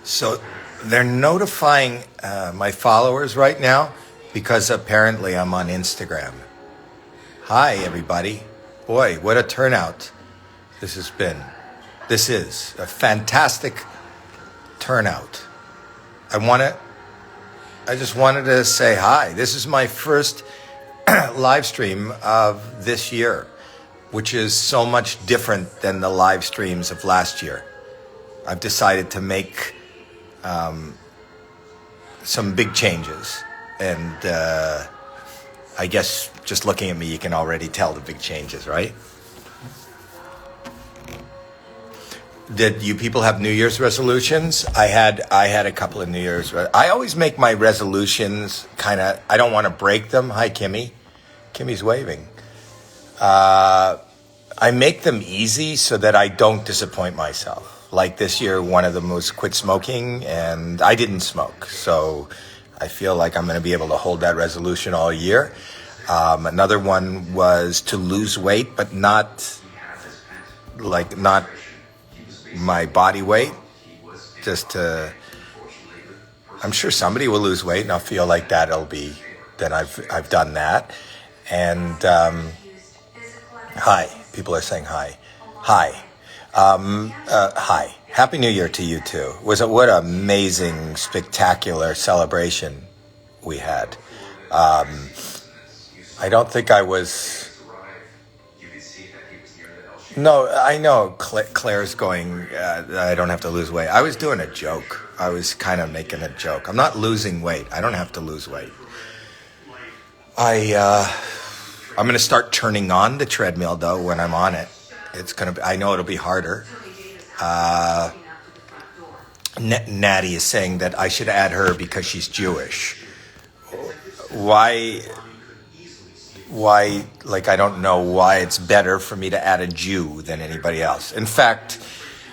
So they're notifying my followers right now because apparently I'm on Instagram. Hi, everybody. Boy, what a turnout this has been. This is a fantastic turnout. I just wanted to say hi. This is my first live stream of this year, which is so much different than the live streams of last year. I've decided to make some big changes, and I guess just looking at me, you can already tell the big changes, right? Did you people have New Year's resolutions? I had a couple of New Year's. I always make my resolutions I don't want to break them. Hi, Kimmy. Kimmy's waving. I make them easy so that I don't disappoint myself. Like this year, one of them was quit smoking, and I didn't smoke. So I feel like I'm going to be able to hold that resolution all year. Another one was to lose weight, but not my body weight. I'm sure somebody will lose weight, and I'll feel like then I've done that. And hi, people are saying hi. Hi. Hi. Happy New Year to you too. What an amazing, spectacular celebration we had. I don't think I was... No, I know Claire's going, I don't have to lose weight. I was doing a joke. I was kind of making a joke. I'm not losing weight. I don't have to lose weight. I'm going to start turning on the treadmill, though, when I'm on it. I know it'll be harder. Natty is saying that I should add her because she's Jewish. Why, I don't know why it's better for me to add a Jew than anybody else. In fact,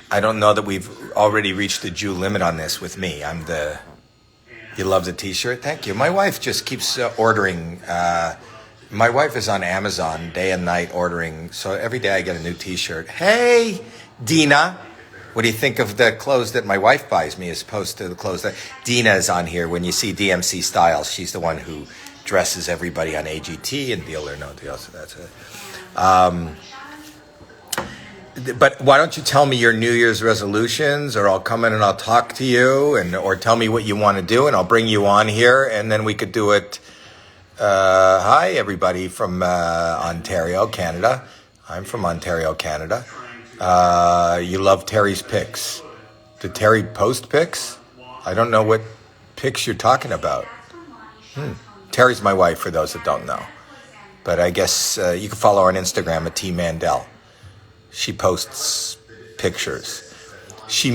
I don't know that we've already reached the Jew limit on this with me. You love the t-shirt? Thank you. My wife just keeps ordering. My wife is on Amazon day and night ordering. So every day I get a new t-shirt. Hey, Dina. What do you think of the clothes that my wife buys me as opposed to the clothes that Dina is on here? When you see DMC Styles, she's the one who dresses everybody on AGT and Deal or No Deal. So that's it. But why don't you tell me your New Year's resolutions, or I'll come in and I'll talk to you, or tell me what you want to do, and I'll bring you on here, and then we could do it. Hi, everybody from Ontario, Canada. I'm from Ontario, Canada. You love Terry's pics. Did Terry post pics? I don't know what pics you're talking about. Terry's my wife, for those that don't know. But I guess you can follow her on Instagram at T Mandel. She posts pictures. She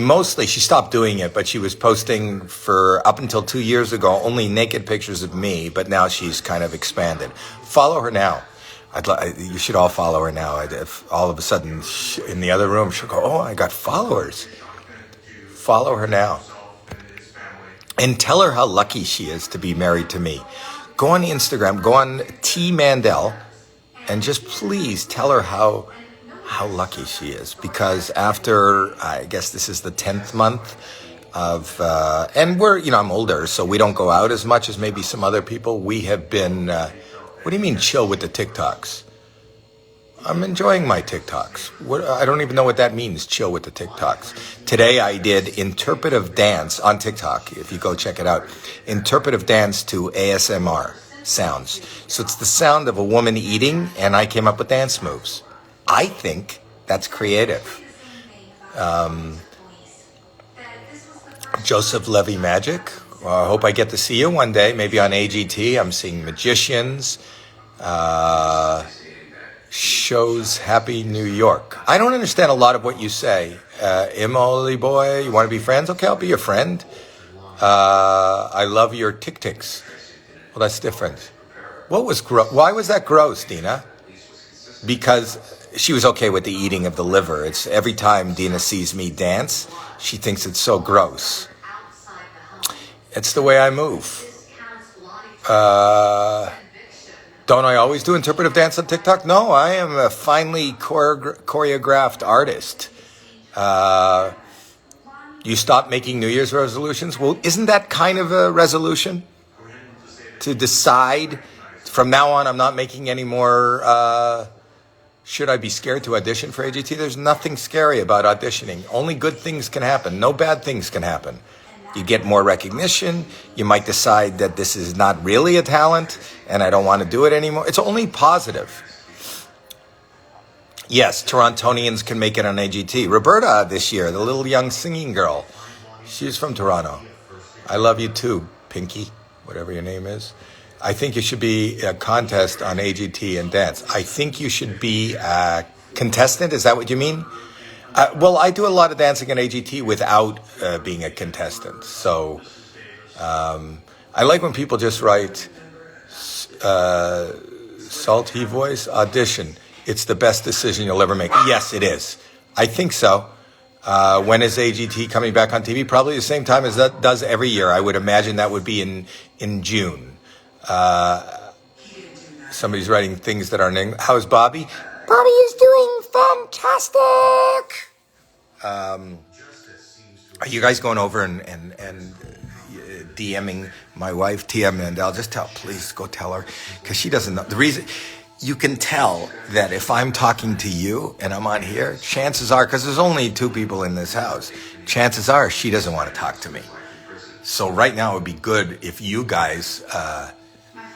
stopped doing it, but she was posting for up until 2 years ago only naked pictures of me, but now she's kind of expanded. Follow her now. You should all follow her now. If all of a sudden in the other room she'll go, oh, I got followers. Follow her now. And tell her how lucky she is to be married to me. Go on Instagram, go on T Mandel, and just please tell her how lucky she is. Because after, I guess this is the 10th month of, and I'm older, so we don't go out as much as maybe some other people. We have been, what do you mean chill with the TikToks? I'm enjoying my TikToks. I don't even know what that means, chill with the TikToks. Today I did interpretive dance on TikTok. If you go check it out. Interpretive dance to ASMR sounds. So it's the sound of a woman eating, and I came up with dance moves. I think that's creative. Joseph Levy Magic. I hope I get to see you one day, maybe on AGT. I'm seeing magicians. Shows Happy New York. I don't understand a lot of what you say. Emily boy, you want to be friends? Okay, I'll be your friend. I love your tic-tics. Well, that's different. Why was that gross, Dina? Because she was okay with the eating of the liver. It's every time Dina sees me dance, she thinks it's so gross. It's the way I move. Don't I always do interpretive dance on TikTok? No, I am a finely choreographed artist. You stop making New Year's resolutions? Well, isn't that kind of a resolution? To decide, from now on, I'm not making any more, should I be scared to audition for AGT? There's nothing scary about auditioning. Only good things can happen. No bad things can happen. You get more recognition. You might decide that this is not really a talent and I don't want to do it anymore. It's only positive. Yes, Torontonians can make it on AGT. Roberta this year, the little young singing girl. She's from Toronto. I love you too, Pinky, whatever your name is. I think you should be a contest on AGT and dance. I think you should be a contestant. Is that what you mean? Well, I do a lot of dancing on AGT without being a contestant. So I like when people just write salty voice audition. It's the best decision you'll ever make. Yes, it is. I think so. When is AGT coming back on TV? Probably the same time as that does every year. I would imagine that would be in June. Somebody's writing things that aren't in. How's Bobby? Bobby is doing fantastic. Are you guys going over and DMing my wife, Tia Mandel? Please go tell her, because she doesn't know. The reason you can tell that if I'm talking to you and I'm on here, chances are, because there's only 2 people in this house, chances are she doesn't want to talk to me. So right now it would be good if you guys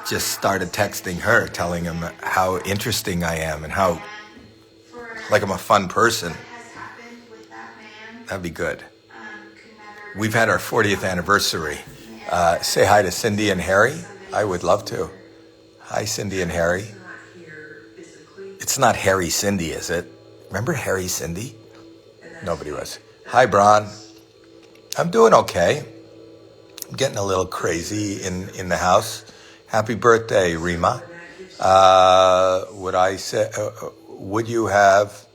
just started texting her, telling him how interesting I am and how, like, I'm a fun person. That'd be good. We've had our 40th anniversary. Say hi to Cindy and Harry. I would love to. Hi, Cindy and Harry. It's not Harry Cindy, is it? Remember Harry Cindy? Nobody was. Hi, Bron. I'm doing okay. I'm getting a little crazy in the house. Happy birthday, Rima. Would you have...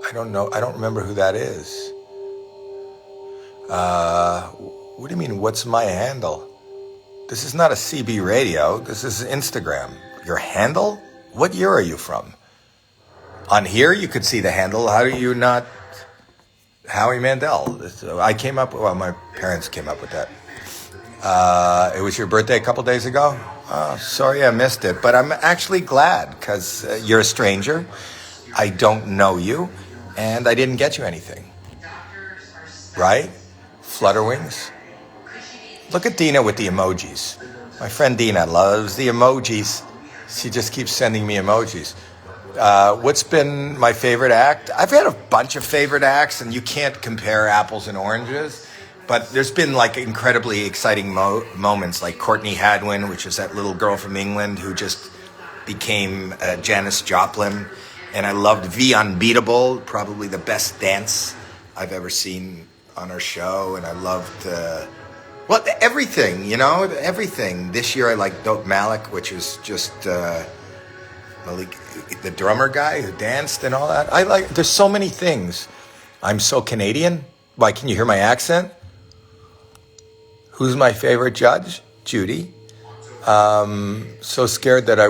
I don't know. I don't remember who that is. What do you mean, what's my handle? This is not a CB radio. This is Instagram. Your handle? What year are you from? On here, you could see the handle. How do you not... Howie Mandel. I came up... Well, my parents came up with that. It was your birthday a couple days ago? Oh, sorry I missed it. But I'm actually glad, because you're a stranger. I don't know you. And I didn't get you anything. Right? Flutterwings. Look at Dina with the emojis. My friend Dina loves the emojis. She just keeps sending me emojis. What's been my favorite act? I've had a bunch of favorite acts, and you can't compare apples and oranges. But there's been like incredibly exciting moments, like Courtney Hadwin, which is that little girl from England who just became Janis Joplin. And I loved V Unbeatable, probably the best dance I've ever seen on our show. And I loved, everything, everything. This year I liked Dope Malik, which was just Malik, the drummer guy who danced and all that. There's so many things. I'm so Canadian. Why, can you hear my accent? Who's my favorite judge? Judy. So scared that I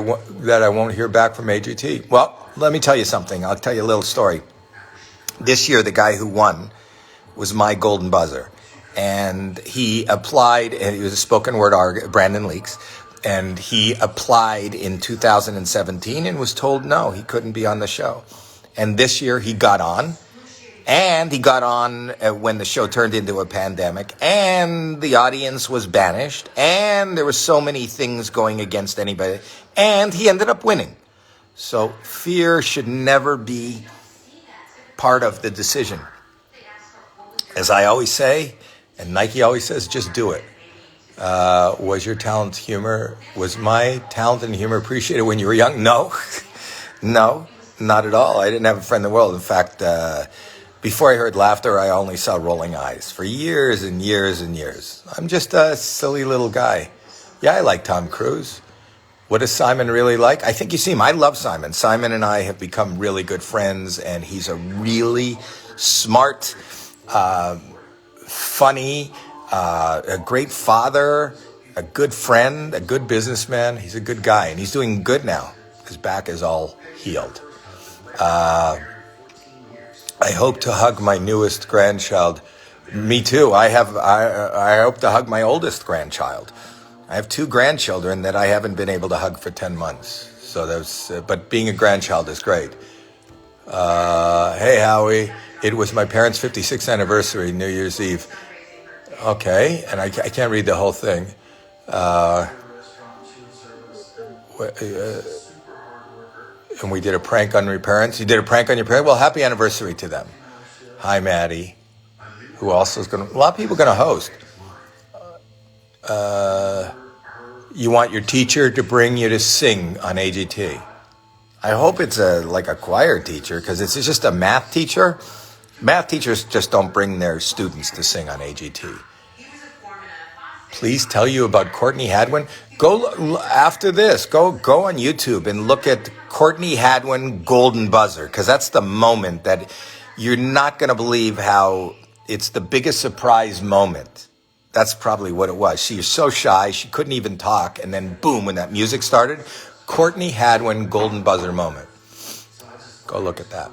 won't hear back from AGT. Well, let me tell you something. I'll tell you a little story. This year, the guy who won was my golden buzzer. And he applied, and he was a spoken word artist, Brandon Leaks, and he applied in 2017 and was told no, he couldn't be on the show. And this year, he got on. And he got on when the show turned into a pandemic, and the audience was banished, and there were so many things going against anybody, and he ended up winning. So fear should never be part of the decision. As I always say, and Nike always says, just do it. Was my talent and humor appreciated when you were young? No, no, not at all. I didn't have a friend in the world. In fact, before I heard laughter, I only saw rolling eyes for years and years and years. I'm just a silly little guy. Yeah, I like Tom Cruise. What does Simon really like? I think you see him. I love Simon. Simon and I have become really good friends, and he's a really smart, funny, a great father, a good friend, a good businessman. He's a good guy, and he's doing good now. His back is all healed. I hope to hug my newest grandchild. Me too. I hope to hug my oldest grandchild. I have 2 grandchildren that I haven't been able to hug for 10 months. So but being a grandchild is great. Hey Howie, it was my parents' 56th anniversary, New Year's Eve. Okay, and I can't read the whole thing. And we did a prank on your parents. You did a prank on your parents? Well, happy anniversary to them. Hi, Maddie, who also is going to... A lot of people are going to host. You want your teacher to bring you to sing on AGT. I hope it's like a choir teacher, because it's just a math teacher. Math teachers just don't bring their students to sing on AGT. Please tell you about Courtney Hadwin. Go after this. Go on YouTube and look at Courtney Hadwin Golden Buzzer, because that's the moment that you're not going to believe how it's the biggest surprise moment. That's probably what it was. She was so shy, she couldn't even talk, and then boom, when that music started, Courtney Hadwin Golden Buzzer moment. Go look at that.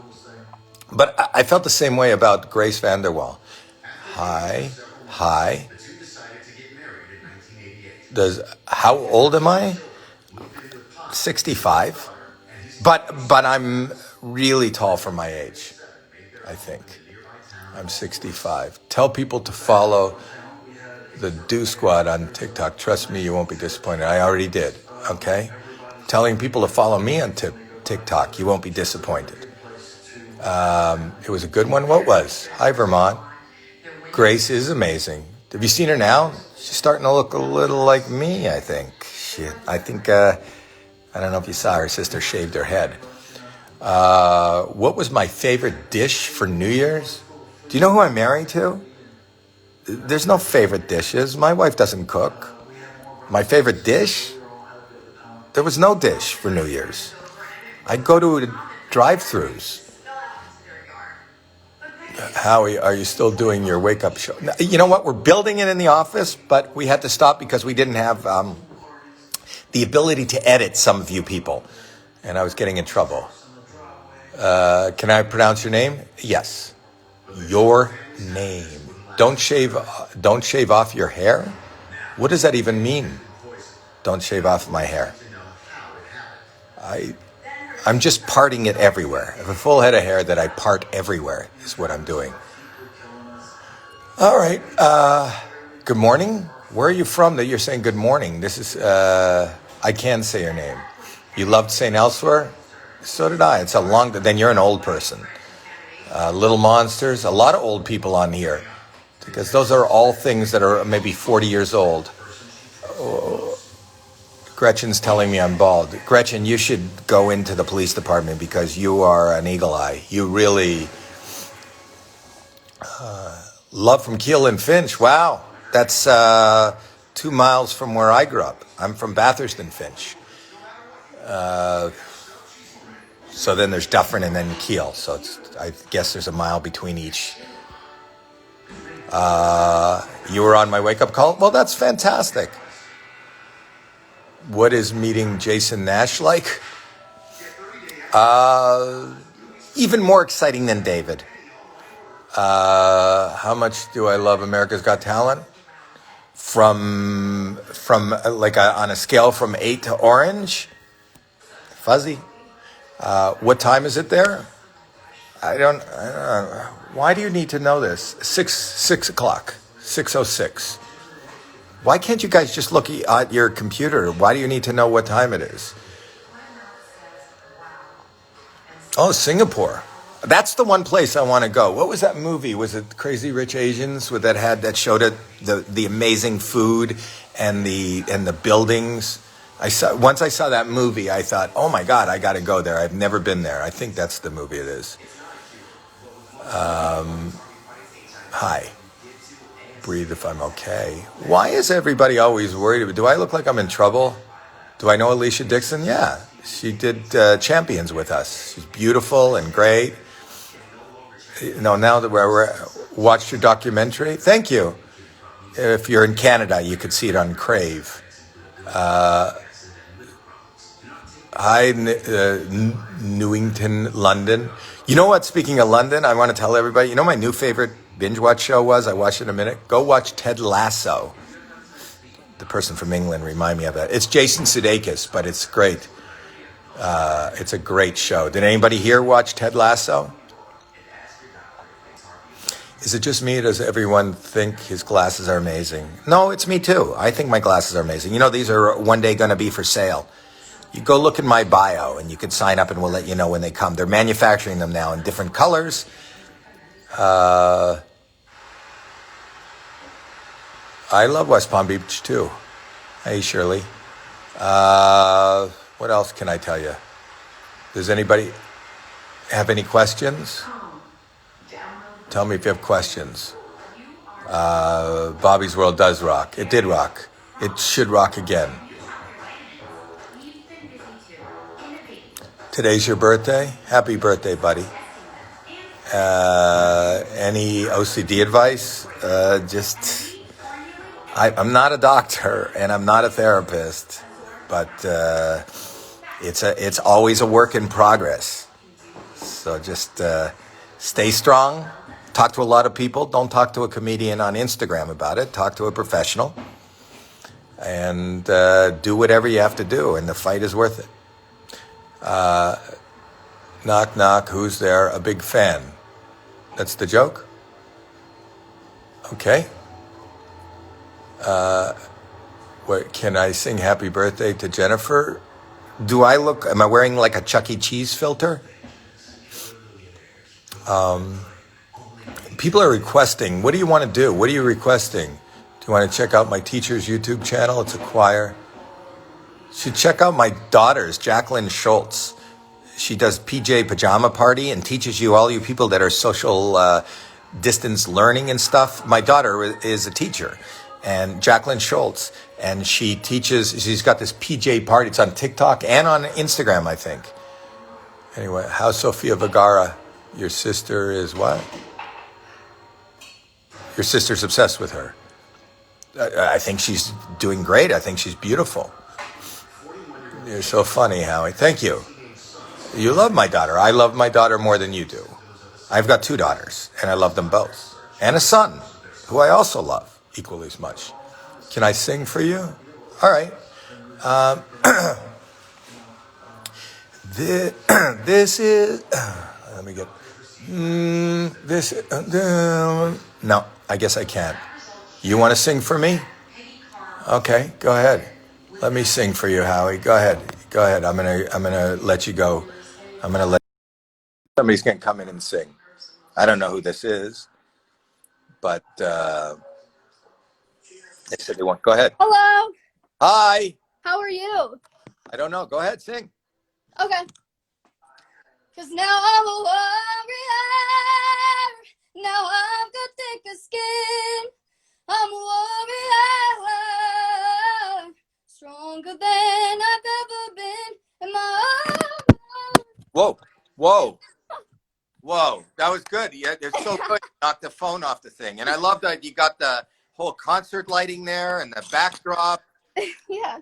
But I felt the same way about Grace VanderWaal. Hi. How old am I? 65. But I'm really tall for my age, I think. I'm 65. Tell people to follow the Do Squad on TikTok. Trust me, you won't be disappointed. I already did, okay? Telling people to follow me on TikTok. You won't be disappointed. It was a good one. What was? Hi, Vermont. Grace is amazing. Have you seen her now? She's starting to look a little like me, I think. I don't know if you saw her sister shaved her head. What was my favorite dish for New Year's? Do you know who I'm married to? There's no favorite dishes. My wife doesn't cook. My favorite dish? There was no dish for New Year's. I'd go to drive-thrus. Howie, are you still doing your wake-up show? You know what? We're building it in the office, but we had to stop because we didn't have the ability to edit some of you people, and I was getting in trouble. Can I pronounce your name? Yes. Your name. Don't shave off your hair? What does that even mean? Don't shave off my hair. I'm just parting it everywhere. I have a full head of hair that I part everywhere is what I'm doing. All right. Good morning. Where are you from that you're saying good morning? This is, I can say your name. You loved St. Elsewhere? So did I. It's then you're an old person. Little Monsters, a lot of old people on here. Because those are all things that are maybe 40 years old. Gretchen's telling me I'm bald. Gretchen, you should go into the police department because you are an eagle eye. You really... love from Kiel and Finch. Wow. That's 2 miles from where I grew up. I'm from Bathurst and Finch. So then there's Dufferin and then Kiel. So I guess there's a mile between each. You were on my wake-up call? Well, that's fantastic. What is meeting Jason Nash like? Even more exciting than David. How much do I love America's Got Talent? From like on a scale from 8 to orange? Fuzzy. What time is it there? I don't know. Why do you need to know this? 6 o'clock. 6:06. Why can't you guys just look at your computer? Why do you need to know what time it is? Oh, Singapore. That's the one place I want to go. What was that movie? Was it Crazy Rich Asians that showed it the amazing food and the buildings? Once I saw that movie, I thought, oh my God, I got to go there. I've never been there. I think that's the movie it is. Hi. Breathe if I'm okay. Why is everybody always worried? Do I look like I'm in trouble? Do I know Alicia Dixon? Yeah. She did Champions with us. She's beautiful and great. Now that we're watched your documentary, thank you. If you're in Canada, you could see it on Crave. Hi, Newington, London. You know what? Speaking of London, I want to tell everybody. You know, my new favorite binge watch show was. I watched it in a minute. Go watch Ted Lasso. The person from England remind me of that. It's Jason Sudeikis, but it's great. It's a great show. Did anybody here watch Ted Lasso? Is it just me, or does everyone think his glasses are amazing? No, it's me too. I think my glasses are amazing. You know, these are one day going to be for sale. You go look in my bio, and you can sign up, and we'll let you know when they come. They're manufacturing them now in different colors. I love West Palm Beach too. Hey, Shirley. What else can I tell you? Does anybody have any questions? Tell me if you have questions. Bobby's World does rock. It did rock. It should rock again. Today's your birthday? Happy birthday, buddy. Any OCD advice? I'm not a doctor and I'm not a therapist, but it's always a work in progress. So just stay strong. Talk to a lot of people. Don't talk to a comedian on Instagram about it. Talk to a professional. And do whatever you have to do, and the fight is worth it. Knock, knock. Who's there? A big fan. That's the joke? Okay. What, can I sing happy birthday to Jennifer? Am I wearing like a Chuck E. Cheese filter? People are requesting. What do you want to do? What are you requesting? Do you want to check out my teacher's YouTube channel? It's a choir. You should check out my daughter's, Jacqueline Schultz. She does PJ Pajama Party and teaches you, all you people that are social distance learning and stuff. My daughter is a teacher, and Jacqueline Schultz, and she's got this PJ party. It's on TikTok and on Instagram, I think. Anyway, how's Sofia Vergara? Your sister is what? Your sister's obsessed with her. I think she's doing great. I think she's beautiful. You're so funny, Howie. Thank you. You love my daughter. I love my daughter more than you do. I've got 2 daughters, and I love them both. And a son, who I also love equally as much. Can I sing for you? All right. This is... let me get... no, I guess I can't. You want to sing for me? Okay, go ahead. Let me sing for you, Howie. Go ahead. I'm gonna let you go. Somebody's gonna come in and sing. I don't know who this is, but they said they want. Go ahead. Hello. Hi. How are you? I don't know. Go ahead, sing. Okay. 'Cause now I'm a warrior. Now I've got thicker skin. I'm a warrior. Stronger than I've ever been in my Whoa. That was good. Yeah, it's so good. You knocked the phone off the thing. And I love that you got the whole concert lighting there and the backdrop. Yeah.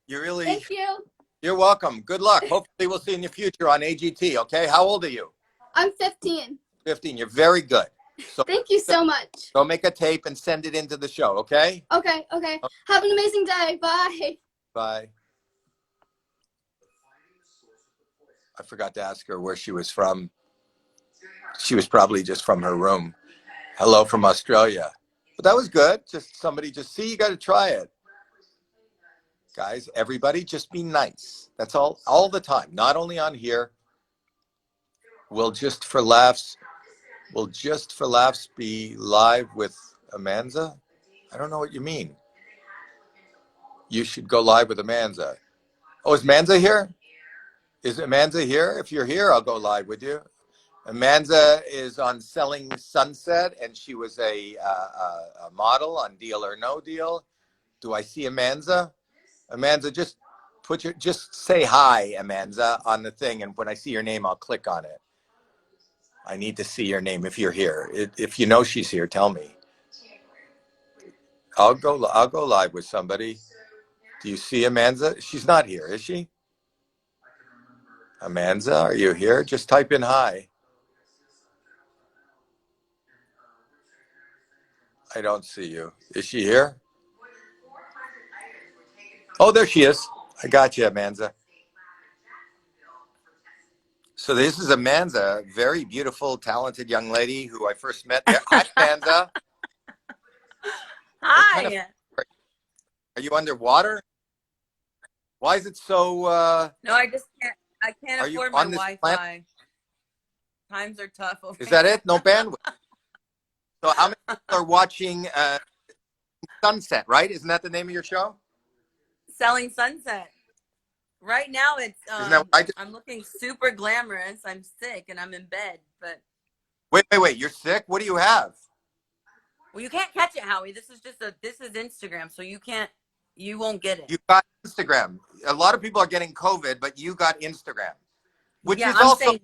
Thank you. You're welcome. Good luck. Hopefully we'll see you in the future on AGT, okay? How old are you? I'm 15. 15. You're very good. So Thank you so much. go make a tape and send it into the show, okay? Okay. Have an amazing day. Bye. Bye. I forgot to ask her where she was from. She was probably just from her room. Hello from Australia. But that was good. See, you got to try it. Guys, everybody just be nice. That's all the time. Not only on here. We'll just for laughs be live with Amanza. I don't know what you mean. You should go live with Amanza. Oh, is Manza here? Is Amanza here? If you're here, I'll go live with you. Amanza is on Selling Sunset, and she was a model on Deal or No Deal. Do I see Amanza? Amanza, just say hi, Amanza, on the thing, and when I see your name, I'll click on it. I need to see your name if you're here. If you know she's here, tell me. I'll go live with somebody. Do you see Amanza? She's not here, is she? Amanda, are you here? Just type in hi. I don't see you. Is she here? Oh, there she is. I got you, Amanda. So this is Amanda, very beautiful, talented young lady who I first met there. Hi, Amanda. What kind of Hi. are you underwater? Why is it so? No, I can't Are you afford my on this planet? Wi-Fi. Times are tough over Is here. that it? No bandwidth. So how many people are watching Sunset? Right? Isn't that the name of your show? Selling Sunset. Right now it's Isn't that? I'm looking super glamorous. I'm sick and I'm in bed, but Wait. You're sick. What do you have? well, you can't catch it, Howie. This is Instagram, so you won't get it. You got Instagram. A lot of people are getting COVID, but you got Instagram, which Yeah, is I'm also saying,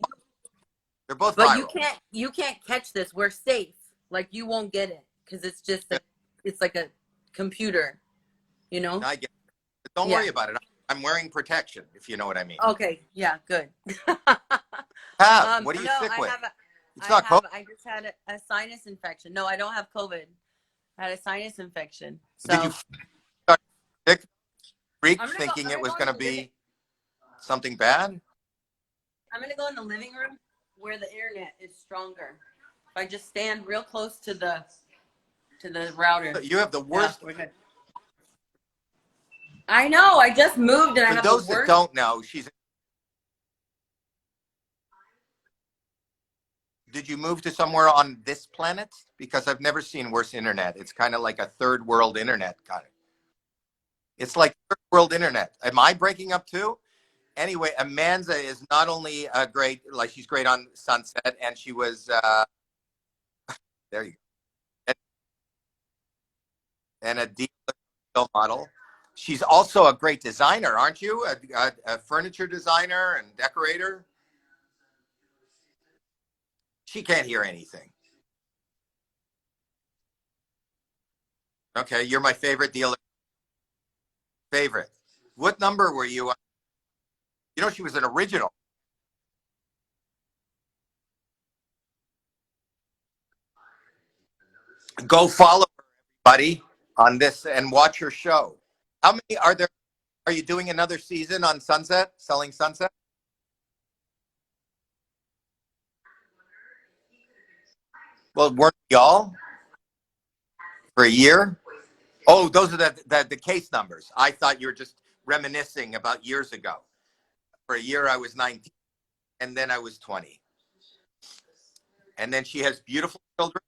they're both but viral. you can't catch this. We're safe. Like you won't get it because it's like a computer, you know? I get it. But don't worry about it. I'm wearing protection, if you know what I mean. Okay, yeah, good. What are you no, sick with? I just had a sinus infection. No, I don't have COVID. I had a sinus infection. So Did you start sick, freak, I'm thinking it was gonna going to be something bad? I'm gonna go in the living room where the internet is stronger. If I just stand real close to the router. You have the worst. Yeah, we're good. I know. I just moved and I For have those the that worst. don't know, did you move to somewhere on this planet? Because I've never seen worse internet. It's kind of like a third world internet kind of. It's like third world internet. Am I breaking up too? Anyway, Amanda is not only a great, like she's great on Sunset, and she was there you go, and a deep model. She's also a great designer, aren't you? A furniture designer and decorator. She can't hear anything. Okay, you're my favorite dealer. Favorite. What number were you on? You know, she was an original. Go follow her, buddy, on this and watch her show. How many are there? Are you doing another season on Sunset, Selling Sunset? Well, weren't we all for a year? Oh, those are the case numbers. I thought you were just reminiscing about years ago. For a year, I was 19, and then I was 20. And then she has beautiful children.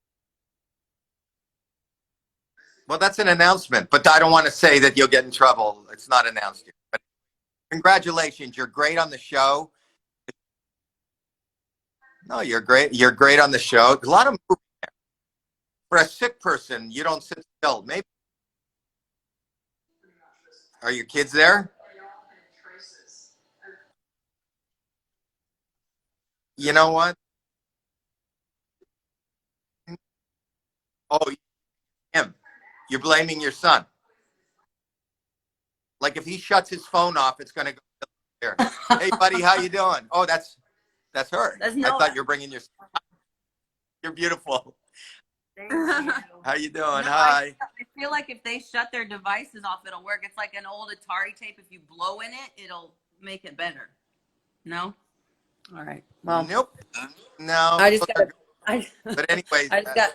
Well, that's an announcement, but I don't want to say that you'll get in trouble. It's not announced yet. But congratulations. You're great on the show. No, you're great. You're great on the show. A lot of moving there. For a sick person, you don't sit still. Maybe. Are your kids there? You know what? Oh, him. You're blaming your son. Like if he shuts his phone off, it's going to go there. Hey, buddy, how you doing? Oh, that's her. That's I no. thought you're bringing your. You're beautiful. Thank you. How you doing? No, Hi. I feel like if they shut their devices off, it'll work. It's like an old Atari tape. If you blow in it, it'll make it better. No? All right. Well, Nope. No. I just got. But anyways, I just got.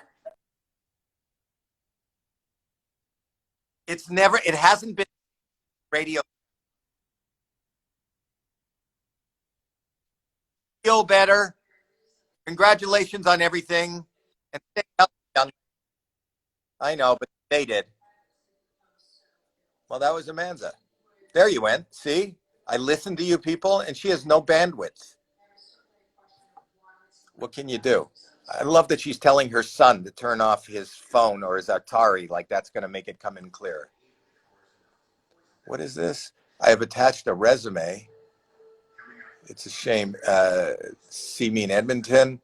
it's never. It hasn't been radio. Feel better. Congratulations on everything, and stay healthy, young. I know, but they did. Well, that was Amanda. There you went. See, I listened to you people, and she has no bandwidth. What can you do? I love that she's telling her son to turn off his phone or his Atari, like that's going to make it come in clear. What is this? I have attached a resume. It's a shame. See me in Edmonton.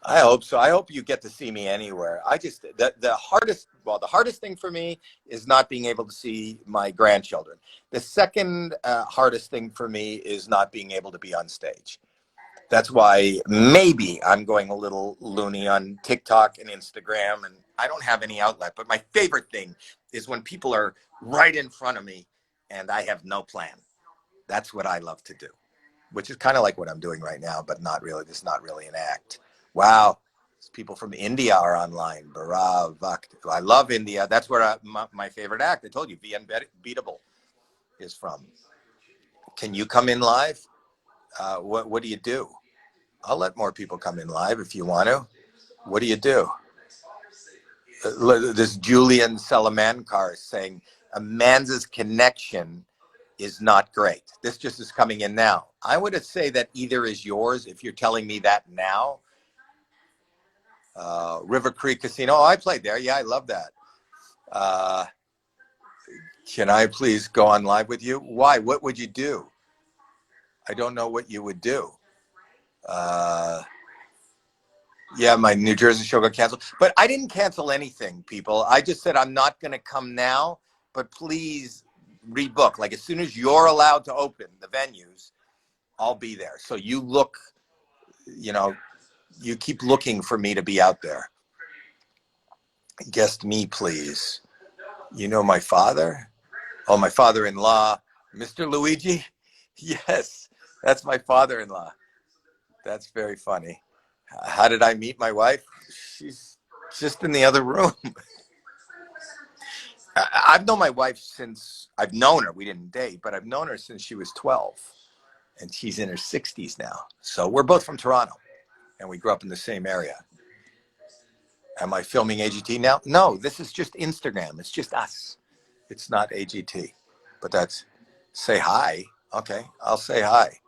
I hope so. I hope you get to see me anywhere. I just the hardest thing for me is not being able to see my grandchildren. The second hardest thing for me is not being able to be on stage. That's why maybe I'm going a little loony on TikTok and Instagram, and I don't have any outlet. But my favorite thing is when people are right in front of me and I have no plan. That's what I love to do, which is kind of like what I'm doing right now, but not really. This is not really an act. Wow. People from India are online. Bharat Bhakt. I love India. That's where my favorite act, I told you, The Unbeatable is from. Can you come in live? What do you do? I'll let more people come in live if you want to. What do you do? This Julian Salamankar is saying Amanda's connection is not great. This just is coming in now. I would say that either is yours if you're telling me that now. River Creek Casino. Oh, I played there. Yeah, I love that. Can I please go on live with you? Why? What would you do? I don't know what you would do. Yeah, my New Jersey show got canceled. But I didn't cancel anything, people. I just said I'm not going to come now, but please rebook. Like as soon as you're allowed to open the venues, I'll be there. So you look, you keep looking for me to be out there. Guest me, please. You know my father? Oh, my father-in-law, Mr. Luigi? Yes, that's my father-in-law. That's very funny. How did I meet my wife? She's just in the other room. I've known my wife since, I've known her, we didn't date, but I've known her since she was 12. And she's in her 60s now. So we're both from Toronto, and we grew up in the same area. Am I filming AGT now? No, this is just Instagram. It's just us. It's not AGT. But that's, say hi. Okay, I'll say hi.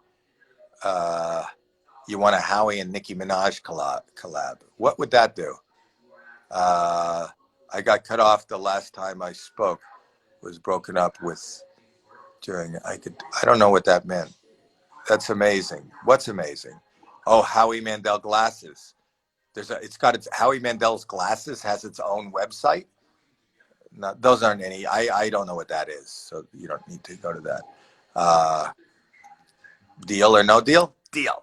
You want a Howie and Nicki Minaj collab. What would that do? I got cut off the last time I spoke. Was broken up with during, I don't know what that meant. That's amazing. What's amazing? Oh, Howie Mandel glasses. Howie Mandel's glasses has its own website. No, those aren't any. I don't know what that is, so you don't need to go to that. Deal or no deal? Deal.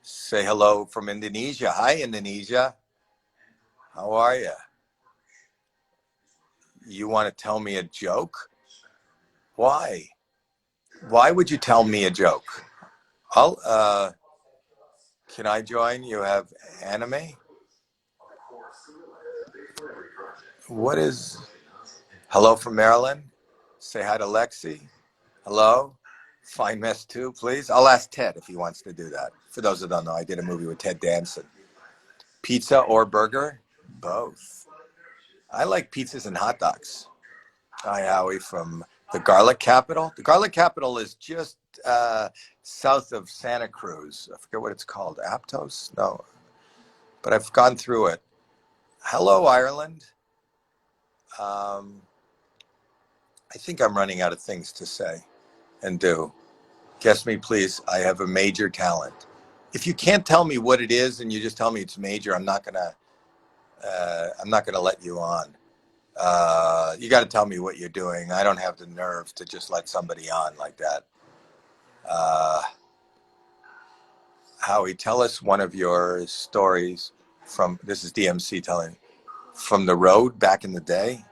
Say hello from Indonesia. Hi, Indonesia. How are you? You want to tell me a joke? Why? Why would you tell me a joke? Can I join? You have anime? What is, hello from Maryland? Say hi to Lexi. Hello? Fine mess too, please. I'll ask Ted if he wants to do that. For those that don't know, I did a movie with Ted Danson. Pizza or burger? Both. I like pizzas and hot dogs. Hi, Howie from the Garlic Capital. The Garlic Capital is just south of Santa Cruz. I forget what it's called. Aptos? No. But I've gone through it. Hello, Ireland. I think I'm running out of things to say and do. Guess me, please. I have a major talent. If you can't tell me what it is and you just tell me it's major, I'm not gonna let you on. You got to tell me what you're doing. I don't have the nerve to just let somebody on like that. Howie, tell us one of your stories from, this is DMC telling, from the road back in the day.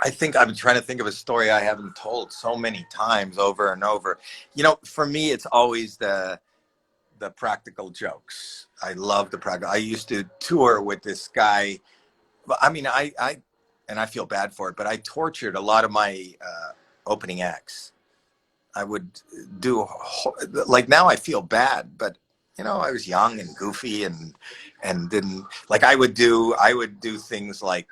I think I'm trying to think of a story I haven't told so many times over and over. For me, it's always the practical jokes. I love the practical. I used to tour with this guy. I mean, and I feel bad for it, but I tortured a lot of my opening acts. I would do, like, now I feel bad, but I was young and goofy and didn't, like, I would do things like,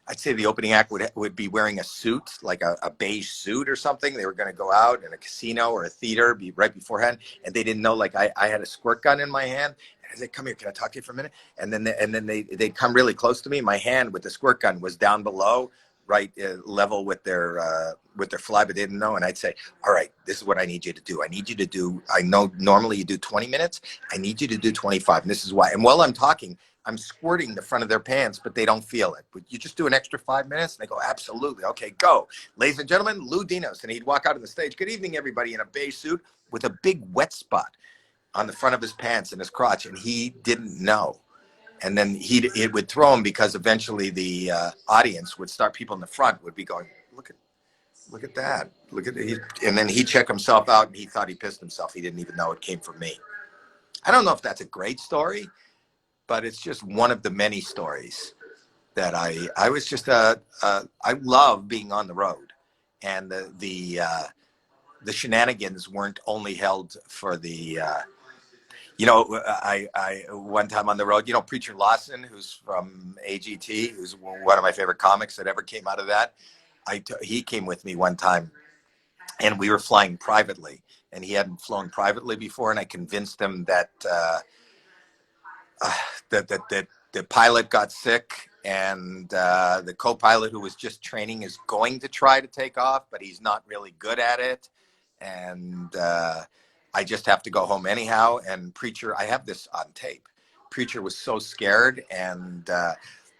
I'd say the opening act would be wearing a suit, like a beige suit or something. They were going to go out in a casino or a theater right beforehand, and they didn't know, like, I had a squirt gun in my hand. And I said, "Come here, can I talk to you for a minute?" And then they'd come really close to me. My hand with the squirt gun was down below right level with their fly, but they didn't know. And I'd say, all right, this is what I need you to do. I need you to do, I know normally you do 20 minutes. I need you to do 25. And this is why. And while I'm talking, I'm squirting the front of their pants, but they don't feel it. But you just do an extra 5 minutes? And they go, absolutely. Okay, go. Ladies and gentlemen, Lou Dinos. And he'd walk out on the stage. Good evening, everybody, in a beige suit with a big wet spot on the front of his pants and his crotch. And he didn't know. And then it would throw him, because eventually the audience would start, people in the front would be going, look at that. Look at it. And then he'd check himself out, and he thought he pissed himself. He didn't even know it came from me. I don't know if that's a great story, but it's just one of the many stories that I was just I love being on the road, and the shenanigans weren't only held for the I one time on the road, Preacher Lawson, who's from AGT, who's one of my favorite comics that ever came out of that. He came with me one time, and we were flying privately, and he hadn't flown privately before, and I convinced him that the pilot got sick, and the co-pilot who was just training is going to try to take off, but he's not really good at it. And I just have to go home anyhow. And Preacher, I have this on tape. Preacher was so scared, and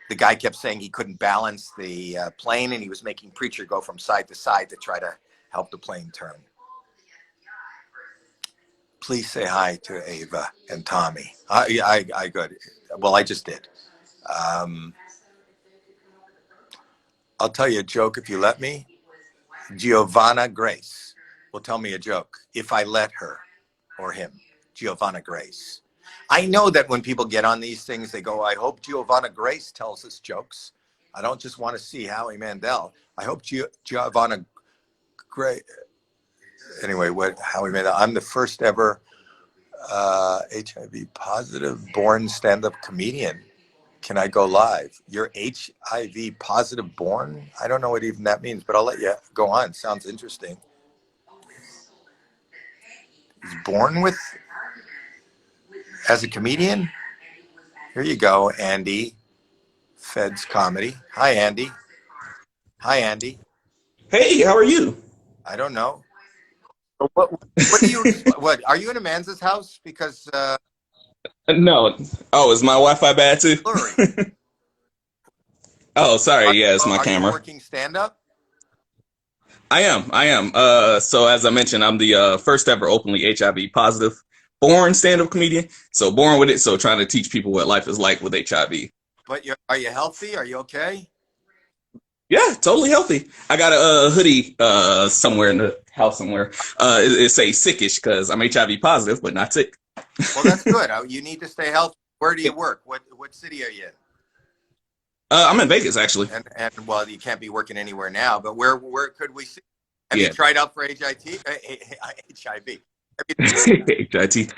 the guy kept saying he couldn't balance the plane, and he was making Preacher go from side to side to try to help the plane turn. Please say hi to Ava and Tommy. I good. Well, I just did. I'll tell you a joke if you let me. Giovanna Grace will tell me a joke if I let her or him. Giovanna Grace. I know that when people get on these things, they go, I hope Giovanna Grace tells us jokes. I don't just want to see Howie Mandel. I hope Giovanna Grace. Anyway, Howie Mandel. I'm the first ever HIV positive born stand-up comedian. Can I go live? You're HIV positive born? I don't know what even that means, but I'll let you go on. Sounds interesting. He's born with, as a comedian? Here you go, Andy. Feds Comedy. Hi, Andy. Hi, Andy. Hey, how are you? I don't know. What do you, what, are you in Amanda's house? Because, No. Oh, is my Wi-Fi bad too? blurry. Oh, sorry. Yeah, it's my Are camera. you working stand-up? I am. So as I mentioned, I'm the first ever openly HIV positive born stand-up comedian. So born with it. So trying to teach people what life is like with HIV. But are you healthy? Are you okay? Yeah, totally healthy. I got a hoodie somewhere in the house somewhere. It says sickish because I'm HIV positive, but not sick. Well, that's good. You need to stay healthy. Where do you work? What city are you in? I'm in Vegas, actually. And well, you can't be working anywhere now, but where could we see? Have you Yeah. tried out for HIV? HIV. HIT.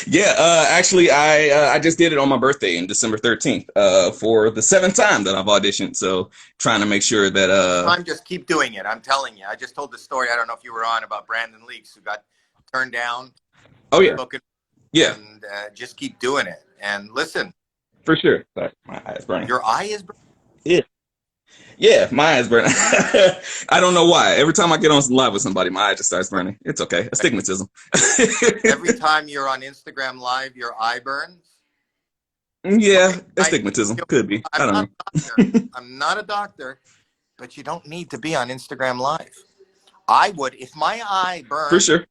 Yeah, actually, I just did it on my birthday in December 13th for the 7th time that I've auditioned. So trying to make sure that Just keep doing it. I'm telling you. I just told the story. I don't know if you were on, about Brandon Leaks, who got turned down. Oh yeah, yeah, and just keep doing it. And listen, for sure. Sorry, my eye is burning. your eye is burning. Yeah, my eye is burning. I don't know why. Every time I get on live with somebody, my eye just starts burning. It's okay. Astigmatism. Every time you're on Instagram Live, your eye burns. Yeah, Okay, astigmatism could be. I don't know. I'm not a doctor, but you don't need to be on Instagram Live. I would, if my eye burned. For sure.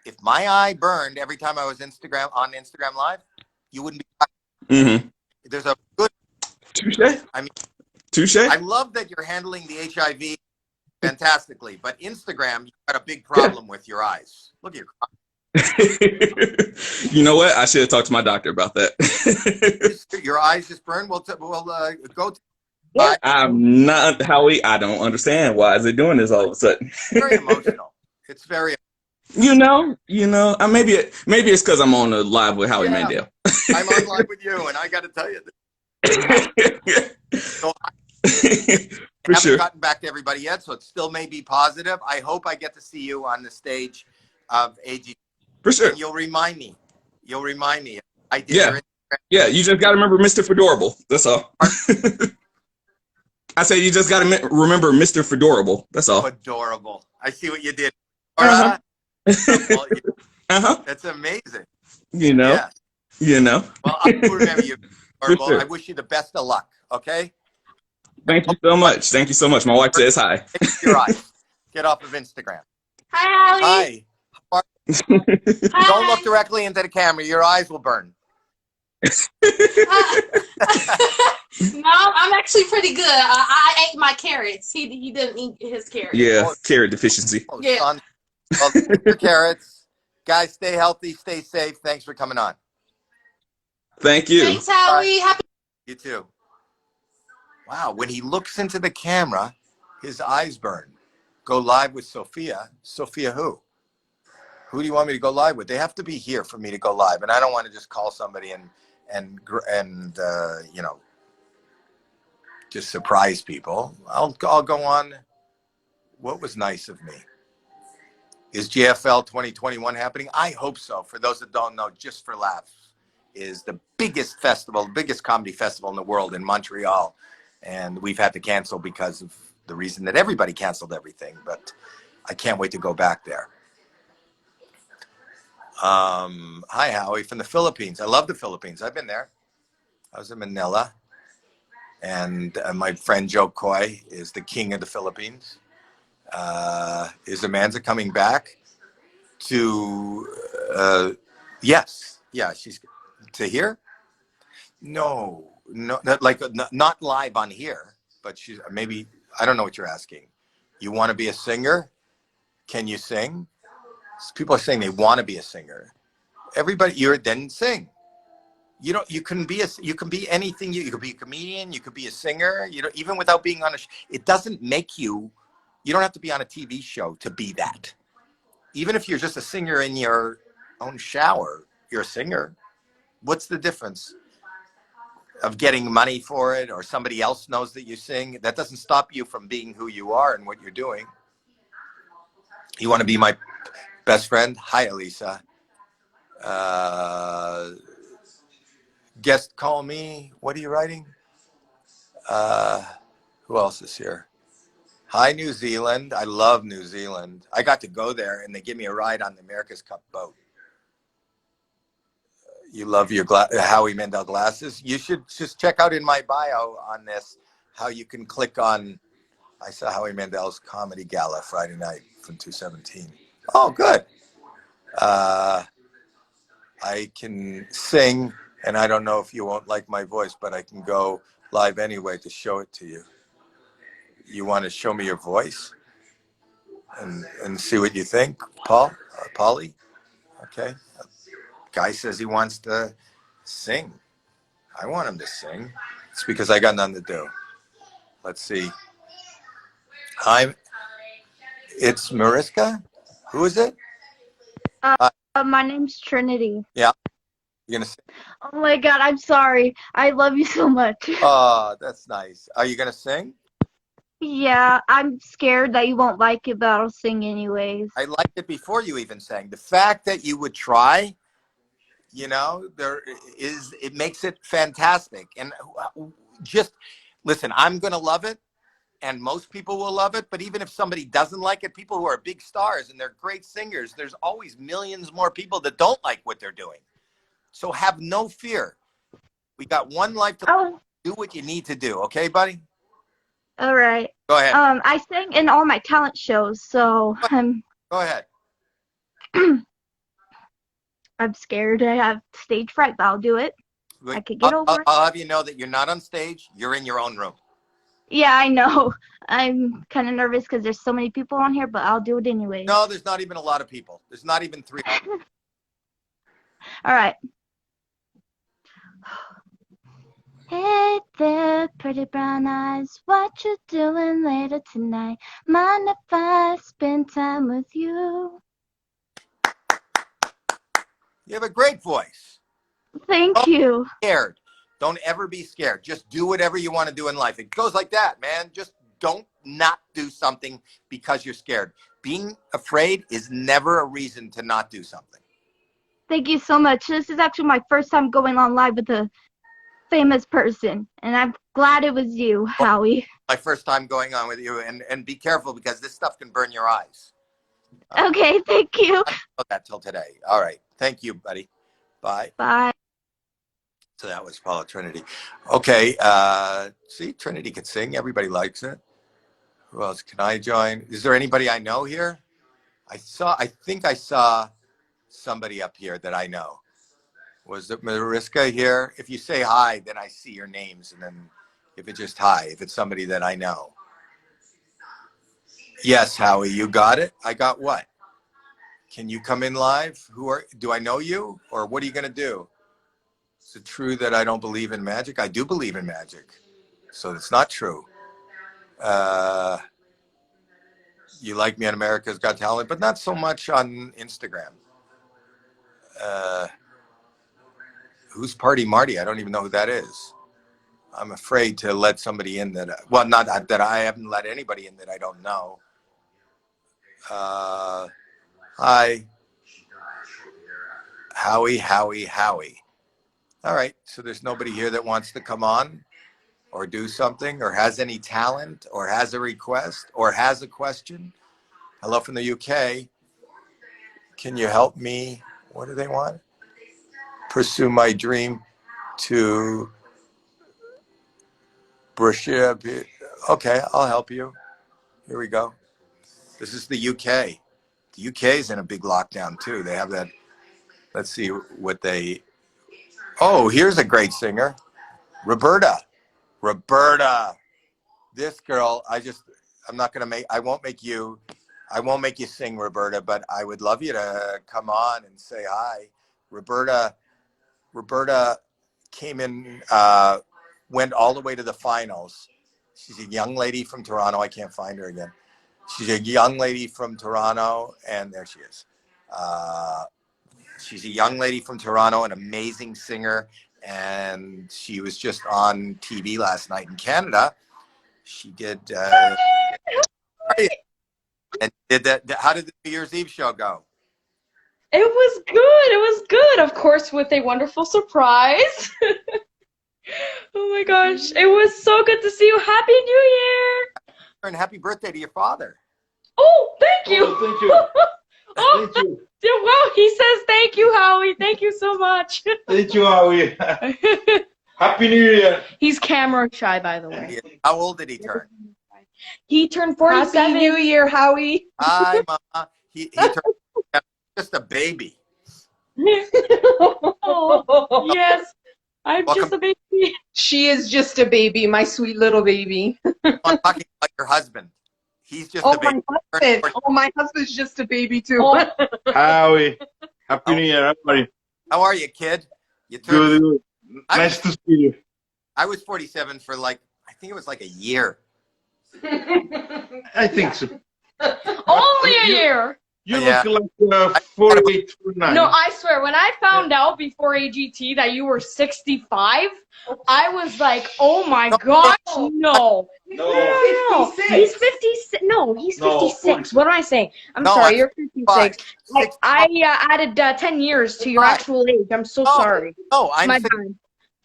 If my eye burned every time I was on Instagram Live, you wouldn't be. Mm-hmm. There's a good. Touche. I mean, touche. I love that you're handling the HIV fantastically, but Instagram, you've got a big problem with your eyes. Look at your. You know what? I should have talked to my doctor about that. Your eyes just burn. We'll go. I'm not, Howie. I don't understand. Why is it doing this all of a sudden? Very emotional. It's very. You know. Maybe it's because I'm on a live with Howie Mandel. I'm on live with you, and I got to tell you this. So I haven't gotten back to everybody yet, so it still may be positive. I hope I get to see you on the stage of AG. For sure. And you'll remind me. I did. Yeah. You just got to remember Mr. Fedorable. That's all. I said you just got to remember Mr. Fedorable. That's all. Adorable. I see what you did. Uh-huh. Well, Uh-huh. that's amazing. You know. Yeah. You know. Well, I remember you. For Adorable. sure. I wish you the best of luck. Okay. Thank you so much. Thank you so much. My wife says hi. Your eyes. Get off of Instagram. Hi, Howie. Hi. Hi. Don't look directly into the camera. Your eyes will burn. No, I'm actually pretty good. I ate my carrots. He didn't eat his carrots. Yeah, carrot deficiency. Oh, Yeah. son. Well, thanks for carrots. Guys, stay healthy, stay safe. Thanks for coming on. Thank you. Thanks, Howie. Happy. You too. Wow, when he looks into the camera, his eyes burn. Go live with Sophia. Sophia who? Who do you want me to go live with? They have to be here for me to go live, and I don't want to just call somebody and you know, just surprise people. I'll go on. What was nice of me? Is GFL 2021 happening? I hope so. For those that don't know, Just for Laughs is the biggest festival, the biggest comedy festival in the world in Montreal. And we've had to cancel because of the reason that everybody canceled everything. But I can't wait to go back there. Hi, Howie, from the Philippines. I love the Philippines. I've been there. I was in Manila. And my friend Joe Coy is the king of the Philippines. Is Amanda coming back to, yes. Yeah, she's to here. No, not like not live on here, but she's maybe, I don't know what you're asking. You want to be a singer? Can you sing? People are saying they want to be a singer. Everybody, then sing. You can be anything. You could be a comedian. You could be a singer. Even without being on it doesn't make you. You don't have to be on a TV show to be that. Even if you're just a singer in your own shower, you're a singer. What's the difference of getting money for it, or somebody else knows that you sing? That doesn't stop you from being who you are and what you're doing. You want to be my best friend? Hi, Elisa. Guest call me. What are you writing? Who else is here? Hi, New Zealand. I love New Zealand. I got to go there, and they give me a ride on the America's Cup boat. You love your Howie Mandel glasses. You should just check out in my bio on this how you can click on. I saw Howie Mandel's comedy gala Friday night from 217. Oh, good. I can sing, and I don't know if you won't like my voice, but I can go live anyway to show it to you. You want to show me your voice and see what you think, Paul? Polly? Okay. Guy says he wants to sing. I want him to sing. It's because I got nothing to do. Let's see. Hi, it's Mariska. Who is it? My name's Trinity. Yeah. You're gonna sing? Oh my God, I'm sorry. I love you so much. Oh, that's nice. Are you gonna sing? Yeah, I'm scared that you won't like it, but I'll sing anyways. I liked it before you even sang. The fact that you would try, it makes it fantastic. And just listen, I'm gonna love it, and most people will love it. But even if somebody doesn't like it, people who are big stars and they're great singers, there's always millions more people that don't like what they're doing. So have no fear. We got one life to do what you need to do. Okay, buddy? All right. Go ahead. I sang in all my talent shows, so Go ahead. I'm scared. I have stage fright, but I'll do it. I could get over it. I'll have you know that you're not on stage. You're in your own room. Yeah, I know. I'm kind of nervous because there's so many people on here, but I'll do it anyway. No, there's not even a lot of people. There's not even 3. All right. Hey there, pretty brown eyes, what you doing later tonight? Mind if I spend time with you? You have a great voice. Thank you. Scared. Don't ever be scared. Just do whatever you want to do in life. It goes like that, man. Just don't not do something because you're scared. Being afraid is never a reason to not do something. Thank you so much. This is actually my first time going on live with the famous person, and I'm glad it was you, Howie. My first time going on with you, and be careful because this stuff can burn your eyes. Okay, thank you. I didn't know that till today. All right. Thank you, buddy. Bye. Bye. So that was Paula Trinity. Okay. See, Trinity can sing. Everybody likes it. Who else can I join? Is there anybody I know here? I think I saw somebody up here that I know. Was it Mariska here? If you say hi, then I see your names. And then if it's just hi, if it's somebody that I know. Yes, Howie, you got it? I got what? Can you come in live? Do I know you? Or what are you going to do? Is it true that I don't believe in magic? I do believe in magic. So it's not true. You like me on America's Got Talent, but not so much on Instagram. Who's Party Marty? I don't even know who that is. I'm afraid to let somebody in that, well, not that I haven't let anybody in that I don't know. Hi. Howie. All right, so there's nobody here that wants to come on or do something or has any talent or has a request or has a question. Hello from the UK. Can you help me? What do they want? Pursue my dream to Brussia. Okay, I'll help you. Here we go. This is the UK. The UK is in a big lockdown too. They have that. Let's see what they. Oh, here's a great singer, Roberta. This girl, I'm not gonna make. I won't make you sing, Roberta. But I would love you to come on and say hi, Roberta. Roberta came in, went all the way to the finals. She's a young lady from Toronto. I can't find her again. She's a young lady from Toronto, and there she is. She's a young lady from Toronto, an amazing singer, and she was just on TV last night in Canada. She did, and did that. How did the New Year's Eve show go? It was good. It was good. Of course, with a wonderful surprise. Oh my gosh. It was so good to see you. Happy New Year. And happy birthday to your father. Oh, thank you. Oh, thank you. Oh, Thank you. yeah, well, he says thank you, Howie. Thank you so much. Thank you, Howie. Happy New Year. He's camera shy, by the way. How old did he turn? He turned 47. Happy New Year, Howie. Hi, Mama. He turned just a baby. Oh, yes. I'm Welcome. just a baby. She is just a baby, my sweet little baby. I'm talking like your husband. He's just Oh, a baby. my husband. Oh, my husband's just a baby, too. Oh. Howie. Happy New Year, everybody. How are you, kid? You turned. Good. Nice to see you. I was 47 for I think it was like a year. I think so. Only a year. You Yeah. look like 48, 49. No, I swear, when I found out before AGT that you were 65, I was like, oh my gosh, no. No. 56. He's 56. No, he's No, 56. 40. What am I saying? I'm No, sorry, I'm you're 56. 65. I added 10 years to your Right. actual age. I'm so Oh, sorry. No, I'm My six- bad.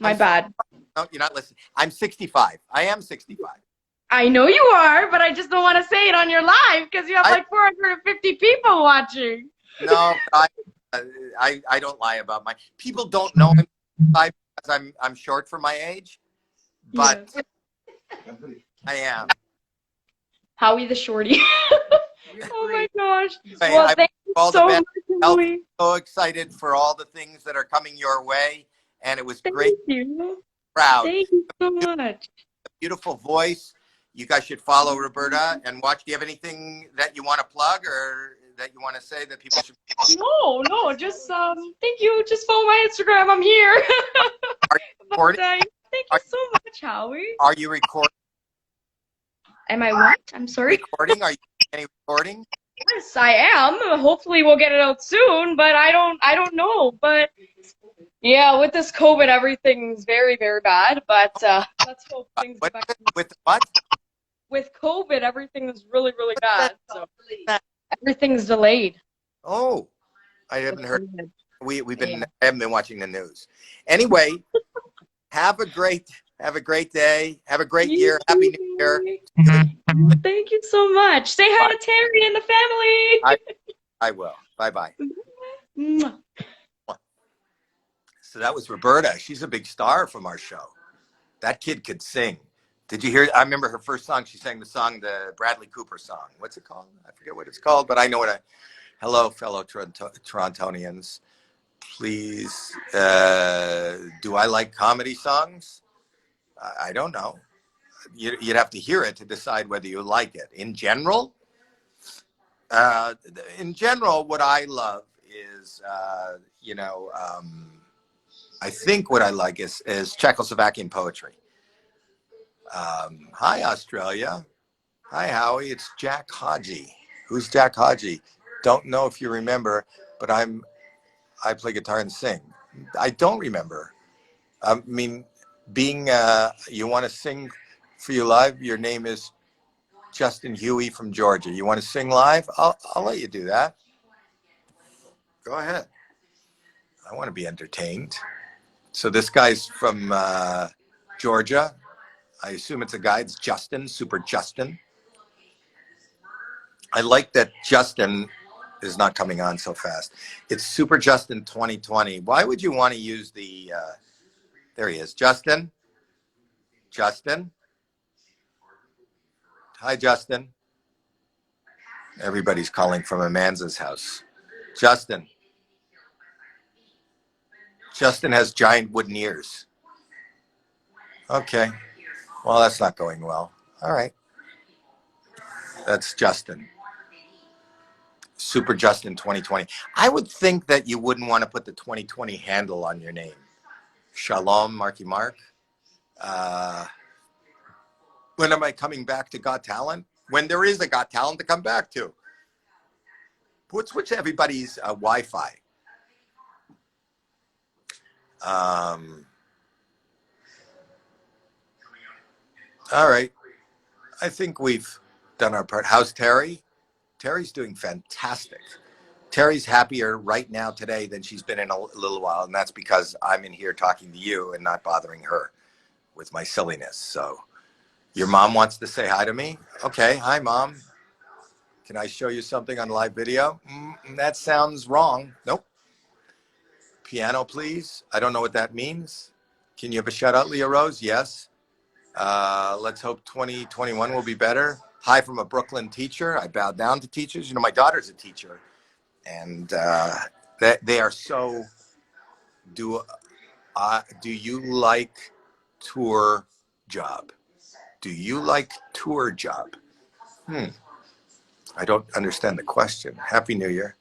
My I'm- bad. No, you're not listening. I'm 65. I am 65. I know you are, but I just don't want to say it on your live because you have like 450 people watching. No, I don't lie about my people don't know him because I'm short for my age, but I am. Howie the Shorty. Oh my gosh. Hey, Well, I thank you all the so best much, health. Howie. So excited for all the things that are coming your way, and it was Thank great. you. Proud. Thank you so much. Beautiful voice. You guys should follow Roberta and watch. Do you have anything that you want to plug or that you want to say that people should? No, just thank you. Just follow my Instagram. I'm here. Are you recording? Thank you so much, Howie. Are you recording? Am I what? I'm sorry. Recording? Are you any recording? Yes, I am. Hopefully we'll get it out soon, but I don't know. But yeah, with this COVID, everything's very, very bad. But let's hope things get back. With what? With COVID, everything is really, really bad. So everything's delayed. Oh, I haven't heard. I haven't been watching the news. Anyway, Have a great day. Have a great You year. Happy New too, Year. Mary. Thank you so much. Say hi Bye. to Terry and the family. I will. Bye-bye. Mwah. So that was Roberta. She's a big star from our show. That kid could sing. Did you hear? I remember her first song. She sang the Bradley Cooper song. What's it called? I forget what it's called, but I know what hello, fellow Torontonians. Please, do I like comedy songs? I don't know. You'd have to hear it to decide whether you like it. In general, what I love is, I think what I like is Czechoslovakian poetry. Hi, Australia. Hi, Howie. It's Jack Hodgie. Who's Jack Hodgie? Don't know if you remember, but I play guitar and sing. I don't remember. I mean, you want to sing for you live? Your name is Justin Huey from Georgia. You want to sing live? I'll let you do that. Go ahead. I want to be entertained. So this guy's from Georgia. I assume it's a guy. It's Justin, Super Justin. I like that Justin is not coming on so fast. It's Super Justin 2020. Why would you want to use the, there he is, Justin. Justin. Hi, Justin. Everybody's calling from Amanza's house. Justin. Justin has giant wooden ears. Okay. Well, that's not going well. All right. That's Justin. Super Justin 2020. I would think that you wouldn't want to put the 2020 handle on your name. Shalom, Marky Mark. When am I coming back to Got Talent? When there is a Got Talent to come back to. Switch everybody's Wi-Fi. All right. I think we've done our part. How's Terry? Terry's doing fantastic. Terry's happier right now today than she's been in a little while, and that's because I'm in here talking to you and not bothering her with my silliness. So your mom wants to say hi to me? Okay. Hi, Mom. Can I show you something on live video? That sounds wrong. Nope. Piano, please. I don't know what that means. Can you have a shout out, Leah Rose? Yes. Let's hope 2021 will be better. Hi from a Brooklyn teacher. I bow down to teachers. You know, my daughter's a teacher, and they are so. Do you like tour job? Do you like tour job? I don't understand the question. Happy New Year.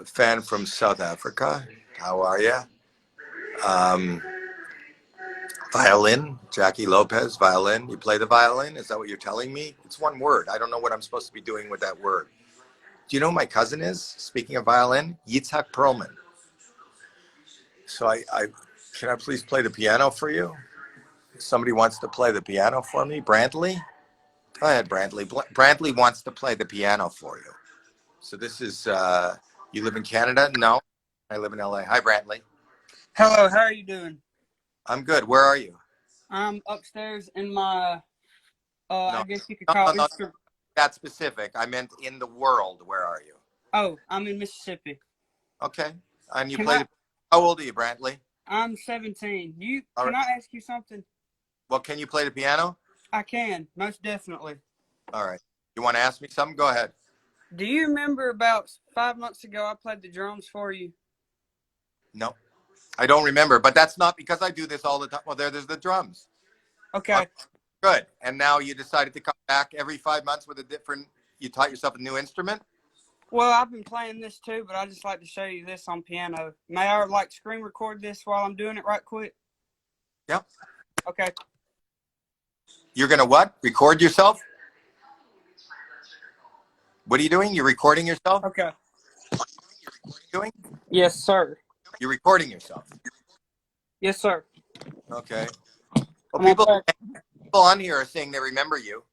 Fan from South Africa. How are you? Violin, Jackie Lopez, violin. You play the violin? Is that what you're telling me? It's one word. I don't know what I'm supposed to be doing with that word. Do you know who my cousin is? Speaking of violin, Yitzhak Perlman. So can I please play the piano for you? Somebody wants to play the piano for me. Brantley? Go ahead, Brantley. Brantley wants to play the piano for you. So this is, you live in Canada? No, I live in LA. Hi, Brantley. Hello, how are you doing? I'm good. Where are you? I'm upstairs in my, No. I guess you could call it. That specific. I meant in the world. Where are you? Oh, I'm in Mississippi. Okay. And you played. How old are you, Brantley? I'm 17. All Can right. I ask you something? Well, can you play the piano? I can, most definitely. All right. You want to ask me something? Go ahead. Do you remember about 5 months ago I played the drums for you? No, I don't remember, but that's not because I do this all the time. Well, there's the drums. Okay. Good. And now you decided to come back every 5 months with you taught yourself a new instrument? Well, I've been playing this too, but I just like to show you this on piano. May I screen record this while I'm doing it right quick? Yep. Okay. You're going to what? Record yourself? What are you doing? You're recording yourself? Okay. What are you doing? Yes, sir. You're recording yourself? Yes, sir. Okay. Well, people on here are saying they remember you.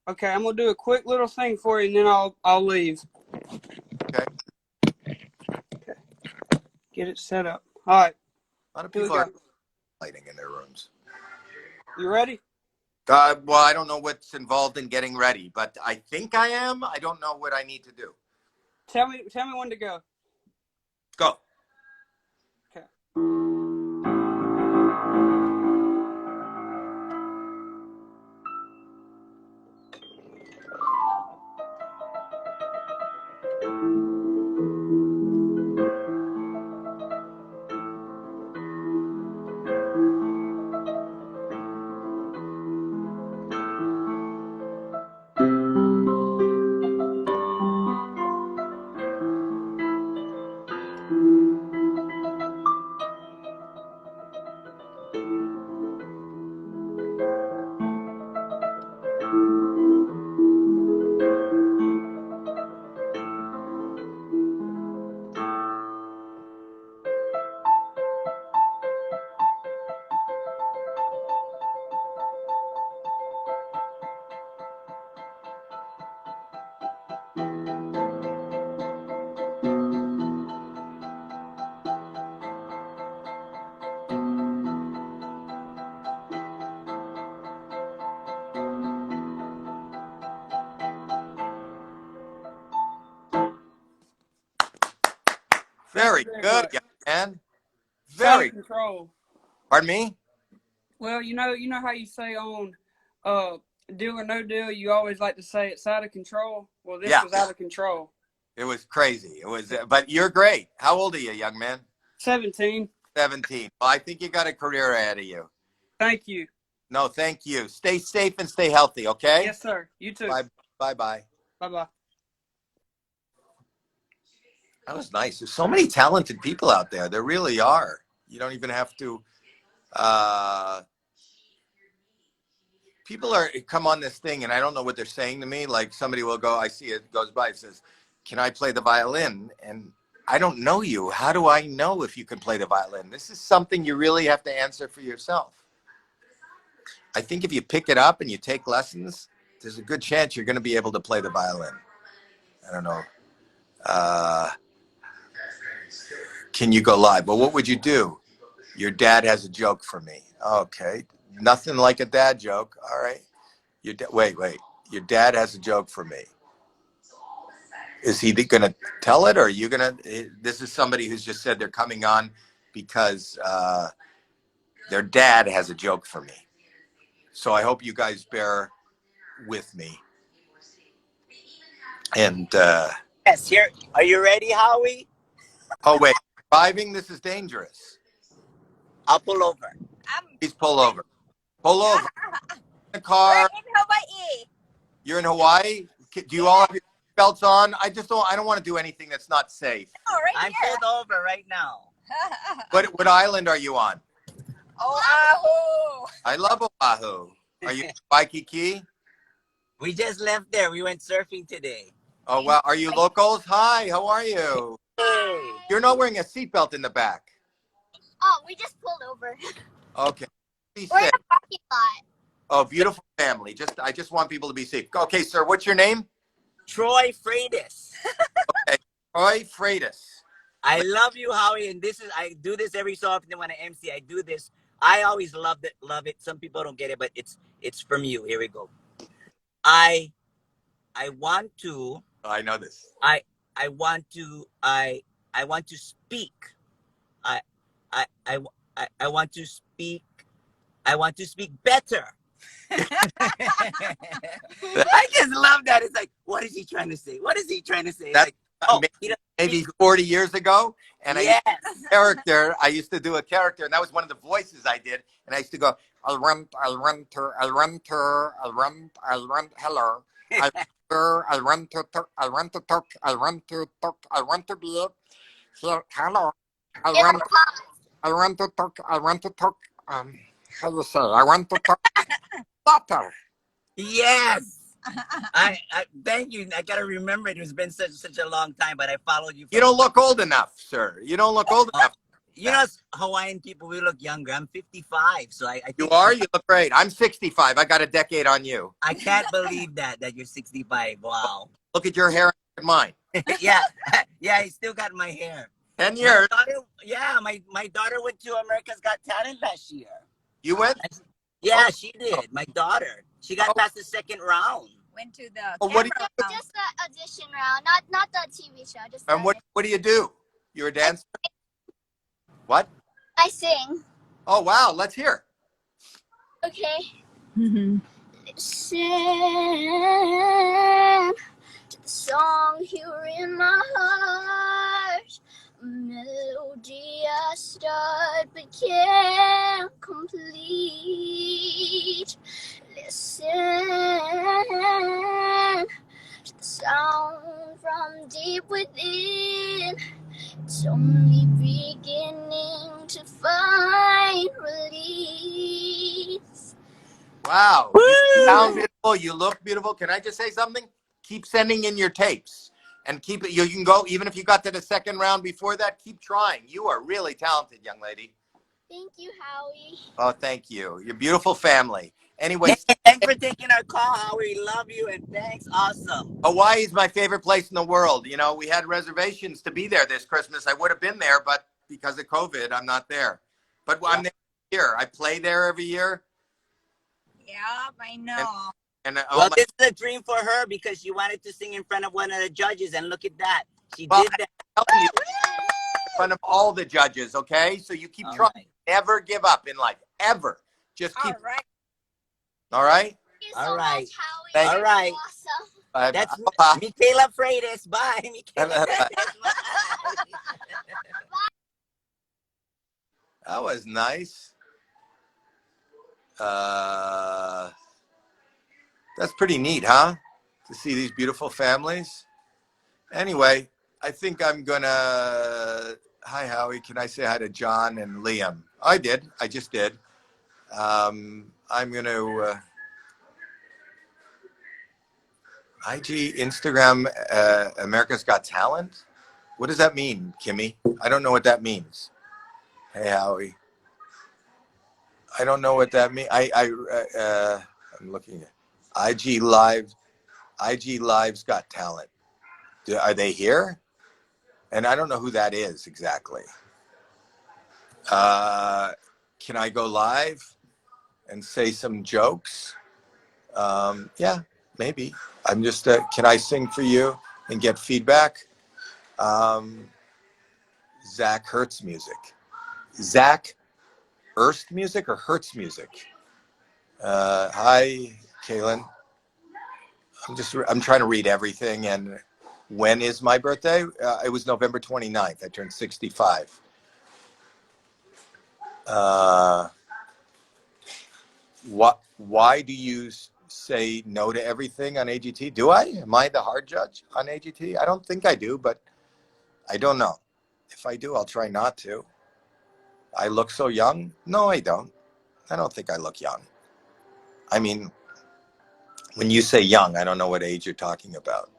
Okay, I'm gonna do a quick little thing for you, and then I'll leave. Okay. Get it set up. All right. A lot of Here we people are go. lighting in their rooms. You ready? Well, I don't know what's involved in getting ready, but I think I am. I don't know what I need to do. Tell me when to go. Go. Okay. Very very good, much. young man. It's out of Very. control. Pardon me? Well, you know how you say on Deal or No Deal, you always like to say it's out of control. Well, this Yeah. was out of control. It was crazy. It was, but you're great. How old are you, young man? 17. 17. Well, I think you got a career ahead of you. Thank you. No, thank you. Stay safe and stay healthy, okay? Yes, sir. You too. Bye. Bye-bye. Bye-bye. That was nice. There's so many talented people out there. There really are. You don't even have to. People come on this thing, and I don't know what they're saying to me. Like somebody will go, I see it goes by, it says, "Can I play the violin?" And I don't know you. How do I know if you can play the violin? This is something you really have to answer for yourself. I think if you pick it up and you take lessons, there's a good chance you're going to be able to play the violin. I don't know. Can you go live? Well, what would you do? Your dad has a joke for me. Okay. Nothing like a dad joke. All right. Wait. Your dad has a joke for me. Is he going to tell it, or are you going to? This is somebody who's just said they're coming on because their dad has a joke for me. So I hope you guys bear with me. And Yes, here. Are you ready, Howie? oh wait, driving. This is dangerous. I'll pull over. Please pull over. Pull over. In the car. We're in Hawaii. You're in Hawaii. Do you all have your belts on? I don't want to do anything that's not safe. Oh, right I'm here. Pulled over right now. What island are you on? Oahu. I love Oahu. Are you in Waikiki? We just left there. We went surfing today. Oh, wow. Are you locals? Hi, how are you? Hey. You're not wearing a seatbelt in the back. Oh, we just pulled over. Okay. Be We're in safe. a parking lot. Oh, beautiful family. I just want people to be safe. Okay, sir, what's your name? Troy Freitas. Okay, Troy Freitas. I love you, Howie, and I do this every so often when I MC. I do this. I always love it. Some people don't get it, but it's from you. Here we go. I want to. I know this. I want to speak. I want to speak. I want to speak better. I just love that. It's like, what is he trying to say? What is he trying to say? That's Like, maybe 40 years ago. And yes. I used to do a character, and that was one of the voices I did. And I used to go, I'll run, hello. I'll run to be here, hello. I'll run to talk, how do you say, I want to talk butter. Yes. I thank you. I gotta remember it. It's been such a long time, but I followed you. You don't look old enough, sir. You don't look old enough. You know, Hawaiian people, we look younger. I'm 55, so I think you are. You look great. I'm 65. I got a decade on you. I can't believe that you're 65. Wow. Look at your hair and mine. yeah, I still got my hair. 10 years. My daughter went to America's Got Talent last year. You went? Yeah, she did. My daughter. She got past the second round. Went to the just the audition round, not the TV show. Just and what do you do? You're a dancer? What? I sing. Oh, wow. Let's hear. Okay. Listen to the song here in my heart. A melody I start but can't complete. Listen to the sound from deep within. It's only beginning to find release. Wow. You sound beautiful. You look beautiful. Can I just say something? Keep sending in your tapes. And keep it. You can go, even if you got to the second round before that, keep trying. You are really talented, young lady. Thank you, Howie. Oh, thank you. Your beautiful family. Anyway. Thanks for taking our call, Howie. Love you and thanks. Awesome. Hawaii is my favorite place in the world. You know, we had reservations to be there this Christmas. I would have been there, but because of COVID, I'm not there. But I'm there every year. I play there every year. Yeah, I know. Well, this is a dream for her because she wanted to sing in front of one of the judges, and look at that. She did that. I'm telling you, in front of all the judges, okay? So you keep trying. Right. Never give up in life, ever. Just keep. All right. All right? Thank you so much, Howie. All right. Awesome. That's Michaela Freitas. Bye, Michaela Freitas. That was nice. That's pretty neat, huh? To see these beautiful families. Anyway, I think I'm gonna. Hi, Howie. Can I say hi to John and Liam? I did. I just did. I'm gonna IG, Instagram, America's Got Talent. What does that mean, Kimmy? I don't know what that means. Hey, Howie. I don't know what that means. I'm looking at IG Live. IG Live's Got Talent. Are they here? And I don't know who that is exactly. Can I go live and say some jokes? Yeah, maybe. I'm just, can I sing for you and get feedback? Zach Hertz music. Zach Erst music or Hertz music? Hi, Kaylin. I'm trying to read everything. And when is my birthday? It was November 29th. I turned 65. Why do you say no to everything on AGT? Do I? Am I the hard judge on AGT? I don't think I do, but I don't know. If I do, I'll try not to. I look so young? No, I don't. I don't think I look young. I mean, when you say young, I don't know what age you're talking about.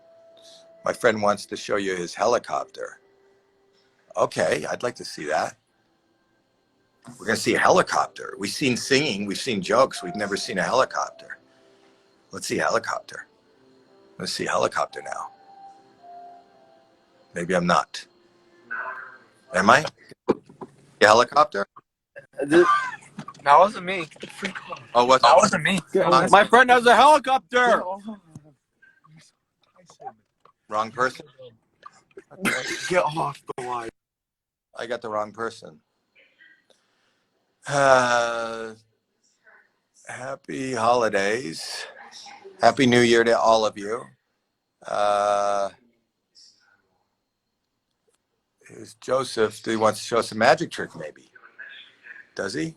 My friend wants to show you his helicopter. Okay, I'd like to see that. We're going to see a helicopter. We've seen singing. We've seen jokes. We've never seen a helicopter. Let's see a helicopter. Let's see a helicopter now. Maybe I'm not. Am I? A helicopter? That wasn't me. Oh, what? That wasn't me. My friend has a helicopter. Wrong person? Get off the line. I got the wrong person. Happy holidays. Happy New Year to all of you. Here's Joseph. Do he want to show us a magic trick, maybe? Does he?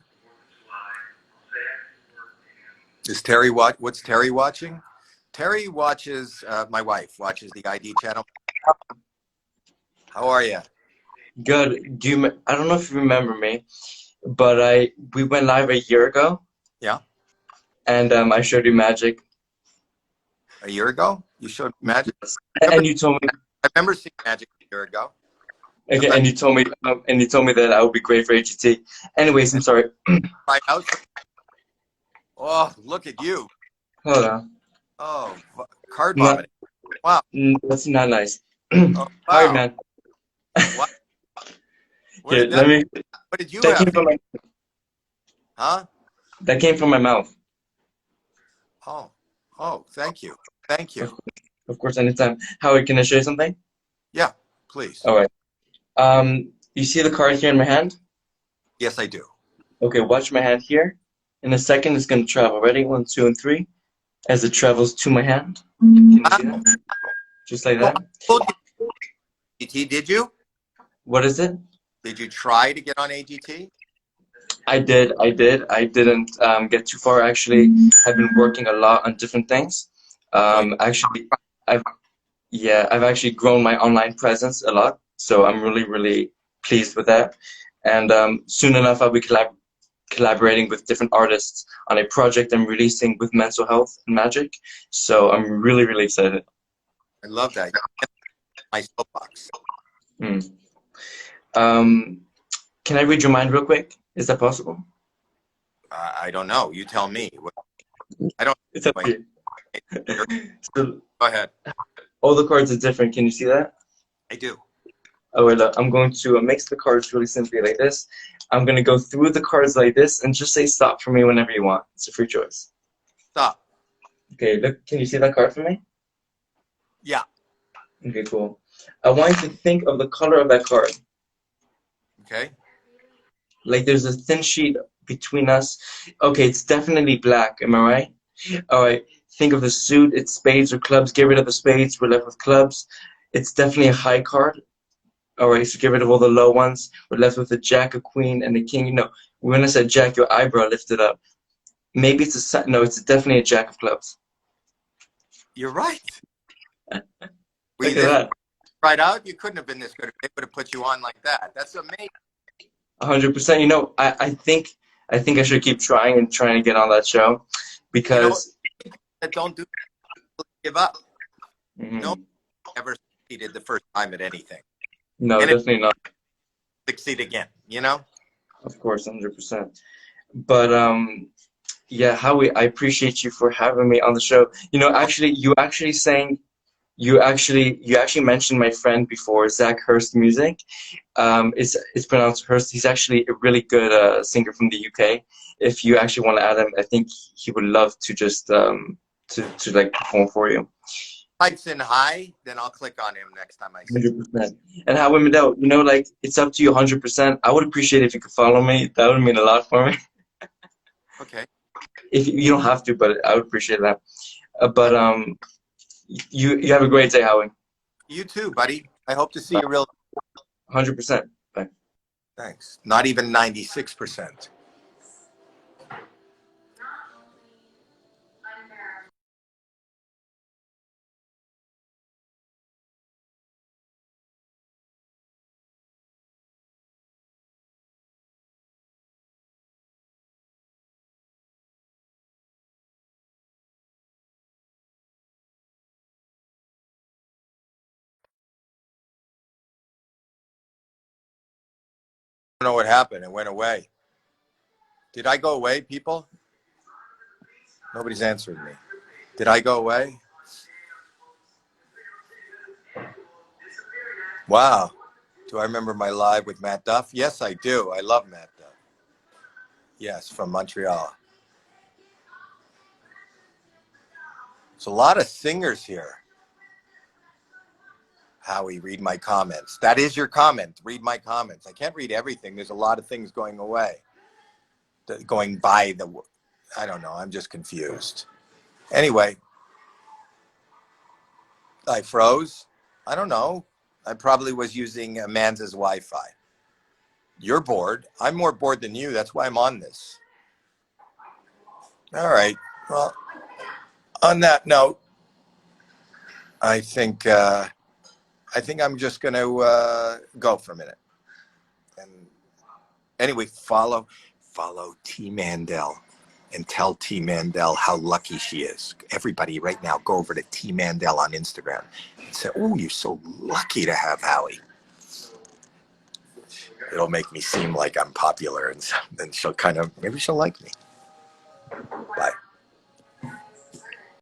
Is Terry what's Terry watching? Terry watches, my wife watches the ID channel. How are you? Good. I don't know if you remember me, but we went live a year ago. Yeah. And I showed you magic. A year ago? You showed magic? And you told me. I remember seeing magic a year ago. Okay, and you told me that I would be great for AGT. Anyways, I'm sorry. My house. Oh, look at you. Hold on. Oh, card vomiting. Wow. That's not nice. Oh, wow. Sorry, man. What? Where did Let me. what did you That have? came from my. Huh? That came from my mouth. Oh, thank you. Thank you. Of course, anytime. Howard, can I show you something? Yeah, please. All right. You see the card here in my hand? Yes, I do. Okay, watch my hand here. In a second, it's going to travel. Ready? 1, 2, and 3. As it travels to my hand. Can you see that? Just like that. AGT, did you? What is it? Did you try to get on AGT? I did. I didn't get too far. Actually, I've been working a lot on different things. Actually, I've actually grown my online presence a lot. So I'm really, really pleased with that. And soon enough, I'll be collaborating with different artists on a project I'm releasing with mental health and magic. So I'm really, really excited. I love that. My soapbox. Can I read your mind real quick? Is that possible? I don't know. You tell me. I don't. It's up to you. So, go ahead. All the cards are different. Can you see that? I do. Oh, wait, look. I'm going to mix the cards really simply like this. I'm going to go through the cards like this and just say stop for me whenever you want. It's a free choice. Stop. Okay, look. Can you see that card for me? Yeah. Okay, cool. I want you to think of the color of that card. Okay. Like there's a thin sheet between us. Okay, it's definitely black. Am I right? All right. Think of the suit. It's spades or clubs. Get rid of the spades. We're left with clubs. It's definitely a high card. All right, so get rid of all the low ones. We're left with a jack, a queen, and a king. You know, when I said jack, your eyebrow lifted up. Maybe it's no, it's definitely a jack of clubs. You're right. Look at that. Right out, you couldn't have been this good if they would have put you on like that. That's amazing. 100%. You know, I think I should keep trying to get on that show because that don't do give up. No one ever succeeded the first time at anything. No, and definitely not. Succeed again, you know? Of course, 100%. But yeah, Howie, I appreciate you for having me on the show. You know, actually, you actually mentioned my friend before, Zach Hurst Music. It's pronounced Hurst. He's actually a really good singer from the UK. If you actually want to add him, I think he would love to just to like perform for you. Types in hi, then I'll click on him next time I see him. 100%. And Howie Mandel, you know, like it's up to you 100%. I would appreciate it if you could follow me. That would mean a lot for me. Okay. If you don't have to, but I would appreciate that. But you have a great day, Howie. You too, buddy. I hope to see you real. 100%. Bye. Thanks. Not even 96%. I don't know what happened. It went away. Did I go away, people? Nobody's answering me. Did I go away? Wow. Do I remember my live with Matt Duff? Yes, I do. I love Matt Duff. Yes, from Montreal. There's a lot of singers here. Howie, read my comments. That is your comment. Read my comments. I can't read everything. There's a lot of things going away. Going by the... I don't know. I'm just confused. Anyway. I froze. I don't know. I probably was using Amanda's Wi-Fi. You're bored. I'm more bored than you. That's why I'm on this. All right. Well, on that note, I think I'm just going to go for a minute. And anyway, follow T Mandel and tell T Mandel how lucky she is. Everybody right now, go over to T Mandel on Instagram and say, "Oh, you're so lucky to have Howie." It'll make me seem like I'm popular, and then she'll maybe she'll like me. Bye.